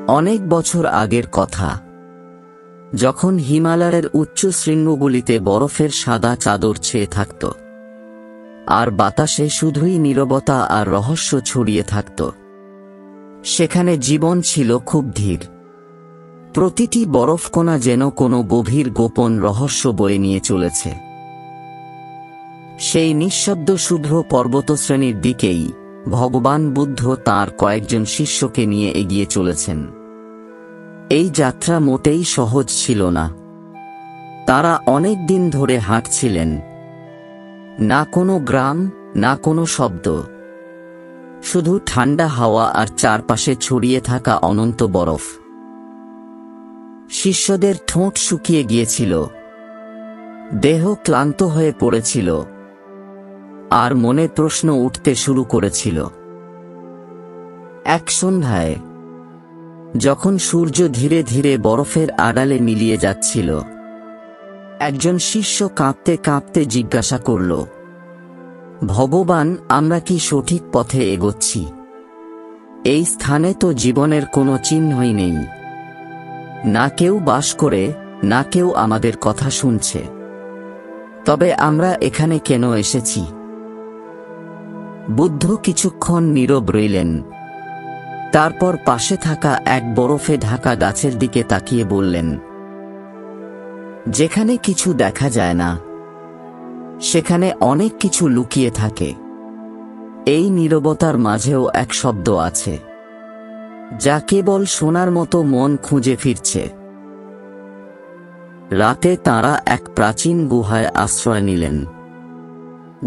অনেক বছর আগের কথা, যখন হিমালয়ের উচ্চ শৃঙ্গগুলিতে বরফের সাদা চাদর ছেয়ে থাকত, আর বাতাসে শুধুই নীরবতা আর রহস্য ছড়িয়ে থাকত। সেখানে জীবন ছিল খুব ধীর। প্রতিটি বরফকণা যেন কোনো গভীর গোপন রহস্য বয়ে নিয়ে চলেছে। সেই নিঃশব্দ শুভ্র পর্বতশ্রেণীর দিকেই ভগবান বুদ্ধ তাঁর কয়েকজন শিষ্যকে নিয়ে এগিয়ে চলেছেন। এই যাত্রা মোটেই সহজ ছিল না। তারা অনেক দিন ধরে হাঁটছিলেন। না কোনো গ্রাম, না কোনো শব্দ, শুধু ঠান্ডা হাওয়া আর চারপাশে ছড়িয়ে থাকা অনন্ত বরফ। শিষ্যদের ঠোঁট শুকিয়ে গিয়েছিল, দেহ ক্লান্ত হয়ে পড়েছিল, আর মনে প্রশ্ন উঠতে শুরু করেছিল। এক সন্ধ্যায়, যখন সূর্য ধীরে ধীরে বরফের আড়ালে মিলিয়ে যাচ্ছিল, একজন শিষ্য কাঁপতে কাঁপতে জিজ্ঞাসা করল, ভগবান, আমরা কি সঠিক পথে এগোচ্ছি? এই স্থানে তো জীবনের কোনো চিহ্নই নেই। না কেউ বাস করে, না কেউ আমাদের কথা শুনছে। তবে আমরা এখানে কেন এসেছি? বুদ্ধ কিছুক্ষণ নীরব রইলেন। তারপর পাশে থাকা এক বরফে ঢাকা গাছের দিকে তাকিয়ে বললেন, যেখানে কিছু দেখা যায় না, সেখানে অনেক কিছু লুকিয়ে থাকে। এই নীরবতার মাঝেও এক শব্দ আছে, যা কেবল শোনার মতো মন খুঁজে ফিরছে। রাতে তাঁরা এক প্রাচীন গুহায় আশ্রয় নিলেন।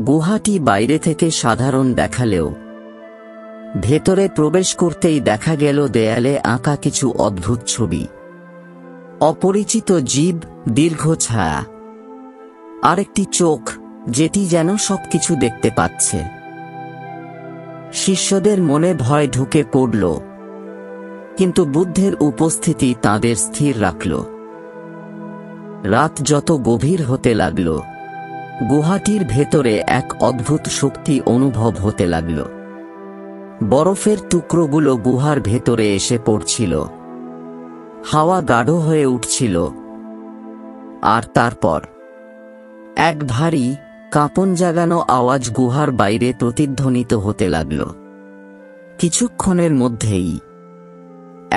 গুহাটি বাইরে থেকে সাধারণ দেখালেও ভেতরে প্রবেশ করতেই দেখা গেল দেয়ালে আঁকা কিছু অদ্ভুত ছবি। অপরিচিত জীব, দীর্ঘ ছায়া, আর একটি চোখ যেটি যেন সবকিছু দেখতে পাচ্ছে। শিষ্যদের মনে ভয় ঢুকে পড়ল, কিন্তু বুদ্ধের উপস্থিতি তাদের স্থির রাখল। রাত যত গভীর হতে লাগল, গুহাটির ভেতরে এক অদ্ভুত শক্তি অনুভব হতে লাগল। বরফের টুকরোগুলো গুহার ভেতরে এসে পড়ছিল, হাওয়া গাঢ় হয়ে উঠছিল, আর তারপর এক ভারী, কাঁপন জাগানো আওয়াজ গুহার বাইরে প্রতিধ্বনিত হতে লাগল। কিছুক্ষণের মধ্যেই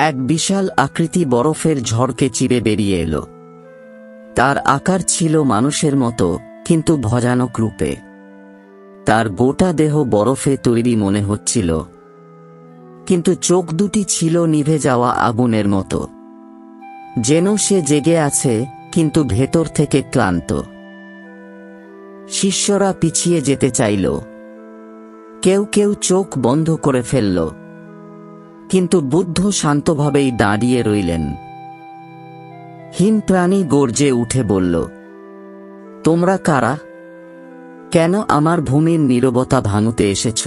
এক বিশাল আকৃতি বরফের ঝড়কে চিরে বেরিয়ে এলো। তার আকার ছিল মানুষের মতো, কিন্তু ভয়ানক রূপে। তার গোটা দেহ বরফে তৈরি মনে হচ্ছিল, কিন্তু চোখ দুটি ছিল নিভে যাওয়া আগুনের মতো, যেন সে জেগে আছে কিন্তু ভেতর থেকে ক্লান্ত। শিষ্যরা পিছিয়ে যেতে চাইল, কেউ কেউ চোখ বন্ধ করে ফেলল, কিন্তু বুদ্ধ শান্তভাবেই দাঁড়িয়ে রইলেন। হিম প্রাণী গর্জে উঠে বলল, তোমরা কারা? কেন আমার ভূমির নীরবতা ভাঙতে এসেছ?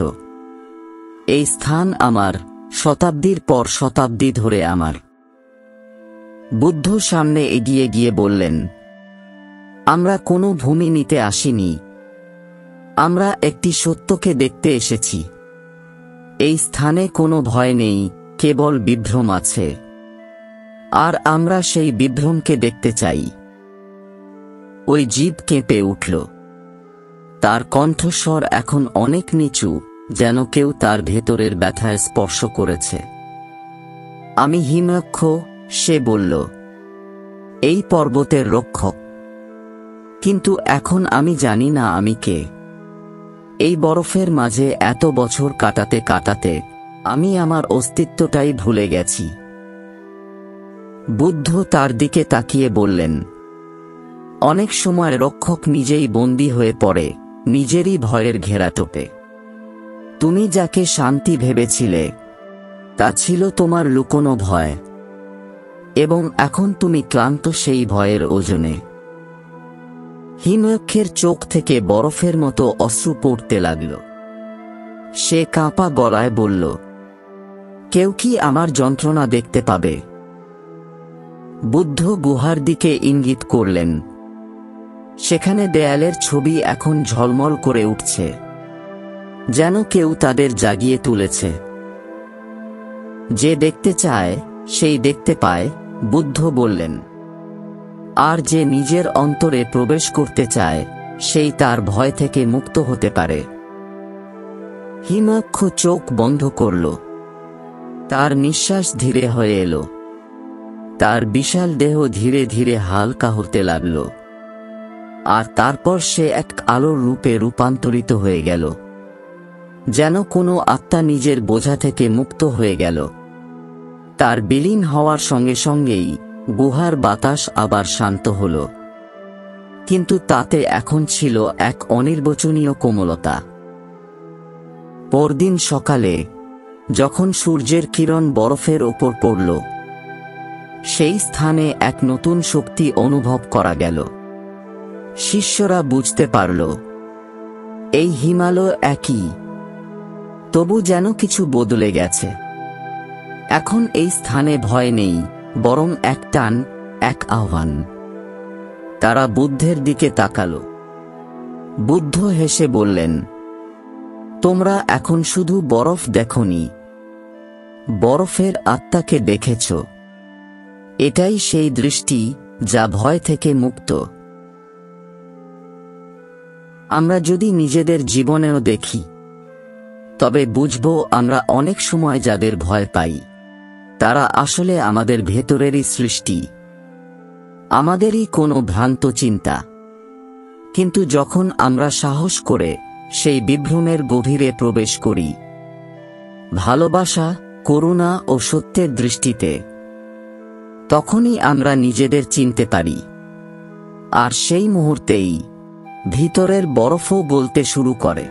এই স্থান আমার, শতাব্দীর পর শতাব্দী ধরে আমার। বুদ্ধ সামনে এগিয়ে গিয়ে বললেন, আমরা কোনো ভূমি নিতে আসিনি, আমরা একটি সত্যকে দেখতে এসেছি। এই স্থানে কোনো ভয় নেই, কেবল বিভ্রম আছে, আর আমরা সেই বিভ্রমকে দেখতে চাই। ওই জীব কেঁপে উঠল। তার কণ্ঠস্বর এখন অনেক নিচু, যেন কেউ তার ভেতরের ব্যথায় স্পর্শ করেছে। আমি হিমরক্ষ, সে বলল, এই পর্বতের রক্ষক। কিন্তু এখন আমি জানি না আমি কে। এই বরফের মাঝে এত বছর কাটাতে কাটাতে আমি আমার অস্তিত্বটাই ভুলে গেছি। বুদ্ধ তার দিকে তাকিয়ে বললেন, অনেক সময় রক্ষক নিজেই বন্দী হয়ে পড়ে নিজেরই ভয়ের ঘেরাটোপে। তুমি যাকে শান্তি ভেবেছিলে, তা ছিল তোমার লুকোনো ভয়, এবং এখন তুমি ক্লান্ত সেই ভয়ের ওজনে। হিমরক্ষের চোখ থেকে বরফের মতো অশ্রু পড়তে লাগল। সে কাঁপা গলায় বলল, কেউ কি আমার যন্ত্রণা দেখতে পাবে? বুদ্ধ গুহার দিকে ইঙ্গিত করলেন। সেখানে দেয়ালের ছবি এখন ঝলমল করে উঠছে, যেন কেউ তাদের জাগিয়ে তুলেছে। যে দেখতে চায় সেই দেখতে পায়, বুদ্ধ বললেন, আর যে নিজের অন্তরে প্রবেশ করতে চায় সেই তার ভয় থেকে মুক্ত হতে পারে। হিমাক্ষ চোখ বন্ধ করল। তার নিঃশ্বাস ধীরে হয়ে এলো। তার বিশাল দেহ ধীরে ধীরে হালকা হতে লাগল, আর তারপর সে এক আলোর রূপে রূপান্তরিত হয়ে গেল, যেন কোনো আত্মা নিজের বোঝা থেকে মুক্ত হয়ে গেল। তার বিলীন হওয়ার সঙ্গে সঙ্গেই গুহার বাতাস আবার শান্ত হল, কিন্তু তাতে এখন ছিল এক অনির্বচনীয় কোমলতা। পরদিন সকালে যখন সূর্যের কিরণ বরফের ওপর পড়ল, সেই স্থানে এক নতুন শক্তি অনুভব করা গেল। শিষ্যরা বুঝতে পারল, এই হিমালয় একই, তবু যেন কিছু বদলে গেছে। এখন এই স্থানে ভয় নেই, বরং এক টান, এক আহ্বান। তারা বুদ্ধের দিকে তাকালো। বুদ্ধ হেসে বললেন, তোমরা এখন শুধু বরফ দেখোনি, বরফের আত্মাকে দেখেছ। এটাই সেই দৃষ্টি যা ভয় থেকে মুক্ত। আমরা যদি নিজেদের জীবনেও দেখি, তবে বুঝব আমরা অনেক সময় যাদের ভয় পাই তারা আসলে আমাদের ভেতরেরই সৃষ্টি, আমাদেরই কোনো ভ্রান্ত চিন্তা। কিন্তু যখন আমরা সাহস করে সেই বিভ্রমের গভীরে প্রবেশ করি, ভালোবাসা, করুণা ও সত্যের দৃষ্টিতে, তখনই আমরা নিজেদের চিনতে পারি। আর সেই মুহূর্তেই ভিতরের বরফও গলতে শুরু করে।